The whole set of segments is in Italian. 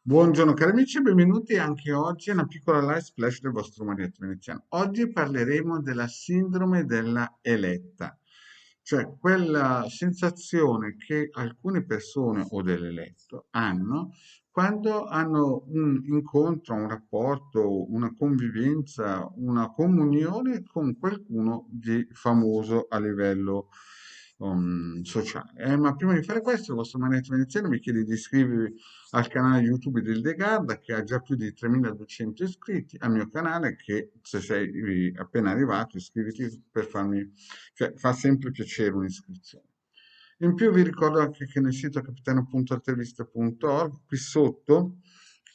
Buongiorno cari amici e benvenuti anche oggi a una piccola live splash del vostro Marietto Veneziano. Oggi parleremo della sindrome della eletta, cioè quella sensazione che alcune persone o dell'eletto hanno quando hanno un incontro, un rapporto, una convivenza, una comunione con qualcuno di famoso a livello sociale. Ma prima di fare questo, il vostro Marietto Veneziano vi chiede di iscrivervi al canale YouTube del De Garda che ha già più di 3200 iscritti, al mio canale che se sei appena arrivato iscriviti per farmi, cioè fa sempre piacere un'iscrizione. In più vi ricordo anche che nel sito capitano.altavista.org qui sotto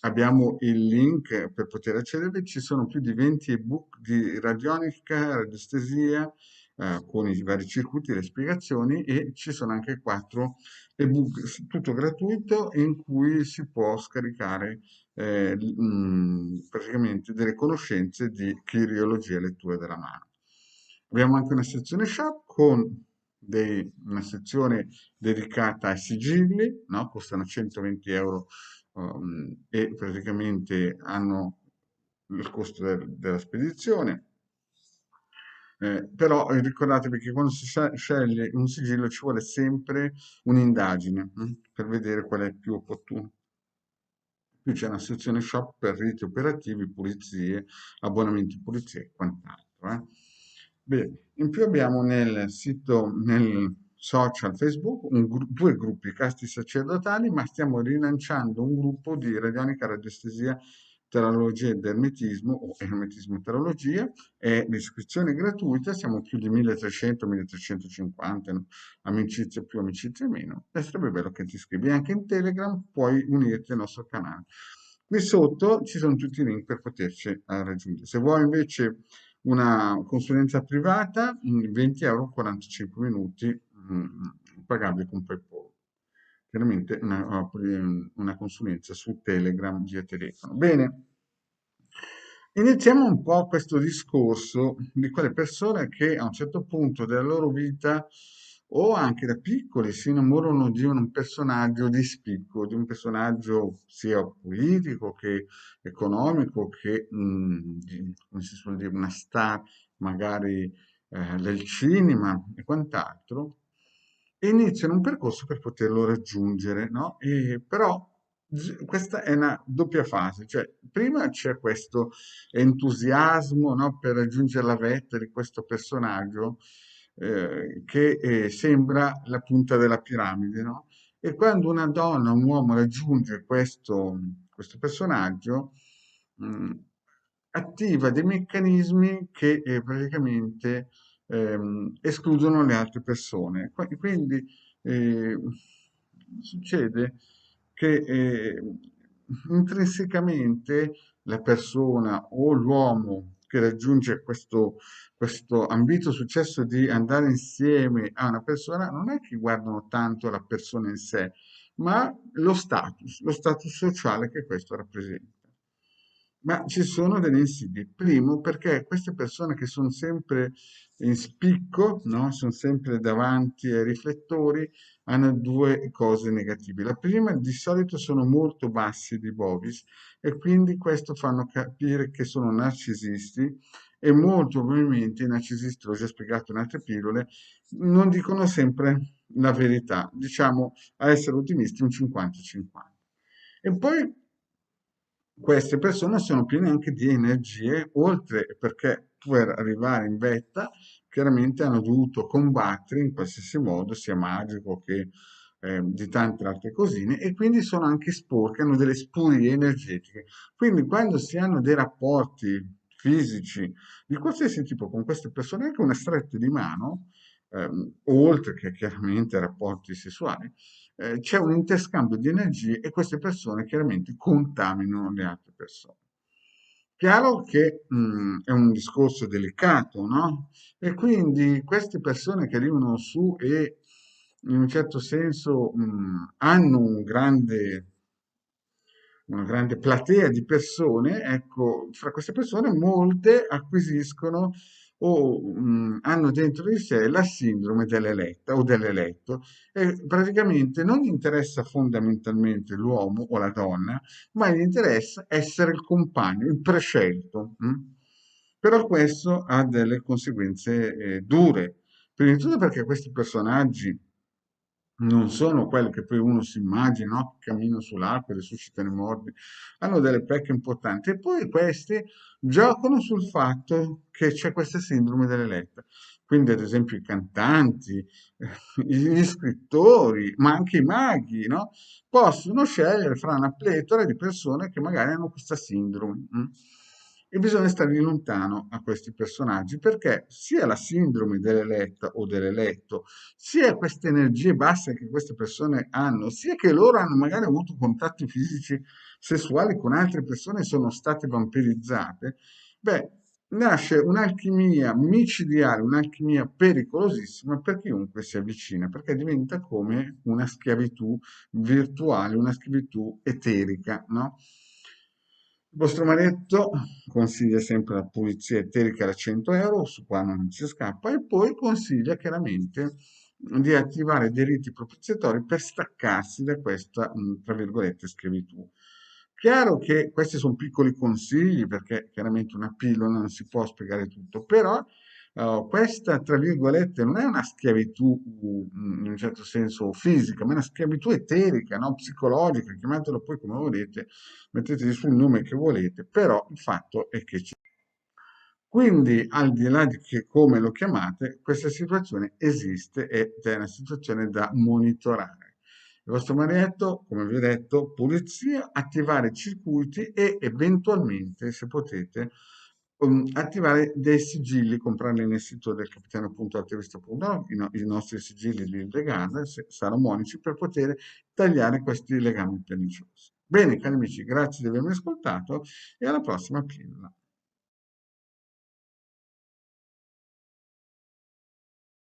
abbiamo il link per poter accedervi, ci sono più di 20 ebook di radionica, radiestesia, con i vari circuiti, le spiegazioni e ci sono anche 4 ebook tutto gratuito in cui si può scaricare praticamente delle conoscenze di chiriologia e lettura della mano. Abbiamo anche una sezione shop con una sezione dedicata ai sigilli, no? Costano 120 euro e praticamente hanno il costo della spedizione. Però ricordatevi che quando si sceglie un sigillo ci vuole sempre un'indagine per vedere qual è il più opportuno. Qui c'è una sezione shop per riti operativi, pulizie, abbonamenti pulizie e quant'altro. Bene, in più abbiamo nel sito, nel social Facebook, due gruppi casti sacerdotali, ma stiamo rilanciando un gruppo di radionica, radiestesia, terologia ed ermetismo o ermetismo e terologia. È l'iscrizione gratuita, siamo più di 1300-1350, no? Amicizie più, amicizie meno, e sarebbe bello che ti iscrivi. Anche in Telegram puoi unirti al nostro canale. Qui sotto ci sono tutti i link per poterci raggiungere. Se vuoi invece una consulenza privata, 20 euro, 45 minuti, pagabili con PayPal. Chiaramente una consulenza su Telegram via telefono. Bene, iniziamo un po' questo discorso di quelle persone che a un certo punto della loro vita o anche da piccoli si innamorano di un personaggio di spicco, di un personaggio sia politico che economico che, come si suol dire, una star magari del cinema e quant'altro, e iniziano un percorso per poterlo raggiungere, no? E però questa è una doppia fase, cioè prima c'è questo entusiasmo, no, per raggiungere la vetta di questo personaggio che sembra la punta della piramide, no? E quando una donna, un uomo raggiunge questo personaggio, mh, attiva dei meccanismi che praticamente escludono le altre persone. Quindi eh, succede che intrinsecamente la persona o l'uomo che raggiunge questo ambito successo di andare insieme a una persona non è che guardano tanto la persona in sé, ma lo status sociale che questo rappresenta. Ma ci sono delle insidie. Primo, perché queste persone che sono sempre in spicco, no? Sono sempre davanti ai riflettori, hanno due cose negative. La prima, di solito sono molto bassi di Bovis e quindi questo fanno capire che sono narcisisti e molto probabilmente i narcisisti, l'ho già spiegato in altre pillole, non dicono sempre la verità. Diciamo, a essere ottimisti, un 50-50. E poi queste persone sono piene anche di energie, oltre perché per arrivare in vetta chiaramente hanno dovuto combattere in qualsiasi modo, sia magico che di tante altre cosine, e quindi sono anche sporche, hanno delle spurie energetiche. Quindi quando si hanno dei rapporti fisici di qualsiasi tipo con queste persone, anche una stretta di mano, oltre che chiaramente rapporti sessuali, c'è un interscambio di energie e queste persone chiaramente contaminano le altre persone. Chiaro che è un discorso delicato, no? E quindi queste persone che arrivano su e in un certo senso hanno una grande platea di persone, ecco, fra queste persone molte acquisiscono o hanno dentro di sé la sindrome dell'eletta o dell'eletto e praticamente non gli interessa fondamentalmente l'uomo o la donna, ma gli interessa essere il compagno, il prescelto. Però questo ha delle conseguenze dure, prima di tutto perché questi personaggi non sono quelli che poi uno si immagina, no? Che camminano sull'acqua, resuscitano i morti, hanno delle pecche importanti. E poi questi giocano sul fatto che c'è questa sindrome dell'eletta. Quindi, ad esempio, i cantanti, gli scrittori, ma anche i maghi, no? Possono scegliere fra una pletora di persone che magari hanno questa sindrome. E bisogna stare lontano a questi personaggi perché sia la sindrome dell'eletta o dell'eletto, sia queste energie basse che queste persone hanno, sia che loro hanno magari avuto contatti fisici sessuali con altre persone e sono state vampirizzate, beh, nasce un'alchimia micidiale, un'alchimia pericolosissima per chiunque si avvicina, perché diventa come una schiavitù virtuale, una schiavitù eterica, no? Il vostro maretto consiglia sempre la pulizia eterica da 100 euro, su qua non ci scappa, e poi consiglia chiaramente di attivare dei riti propiziatori per staccarsi da questa, tra virgolette, schiavitù. Chiaro che questi sono piccoli consigli, perché chiaramente una pillola non si può spiegare tutto, però questa, tra virgolette, non è una schiavitù in un certo senso fisica, ma è una schiavitù eterica, no? Psicologica, chiamatelo poi come volete, mettetevi sul nome che volete, però il fatto è che c'è. Quindi, al di là di che, come lo chiamate, questa situazione esiste ed è una situazione da monitorare. Il vostro marietto, come vi ho detto, pulizia, attivare circuiti e eventualmente, se potete, attivare dei sigilli, comprarli nel sito del capitano.artevista.no, i nostri sigilli di legame salomonici per poter tagliare questi legami perniciosi. Bene, cari amici, grazie di avermi ascoltato e alla prossima pillola.